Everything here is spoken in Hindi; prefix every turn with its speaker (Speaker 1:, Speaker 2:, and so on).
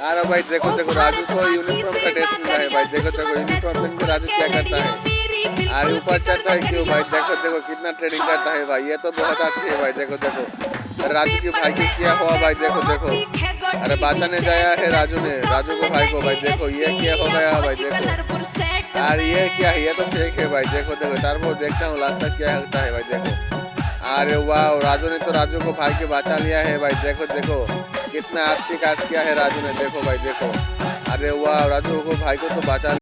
Speaker 1: अरे भाई देखो देखो राजू को यूनिफॉर्म का टेस्ट मिला है भाई। देखो देखो यूनिफॉर्म पहन के राजू क्या करता है। अरे ऊपर चढ़ता है क्यों भाई। देखो देखो कितना ट्रेनिंग करता है भाई। ये तो बहुत अच्छी है भाई। देखो देखो राजू के भाई के क्या हुआ भाई। देखो देखो अरे बचाने जाया है राजू ने राजू को भाई को भाई। देखो ये क्या हो गया भाई। देखो अरे ये क्या है। ये तो फेक है भाई। देखो देखो तार वो देखता हूँ लास्ट तक क्या होता है भाई। देखो अरे वाह राजू ने तो राजू को भाई के बचा लिया है भाई। देखो देखो कितना अच्छी काज किया है राजू ने। देखो भाई देखो अरे वाह राजू को भाई को तो बचा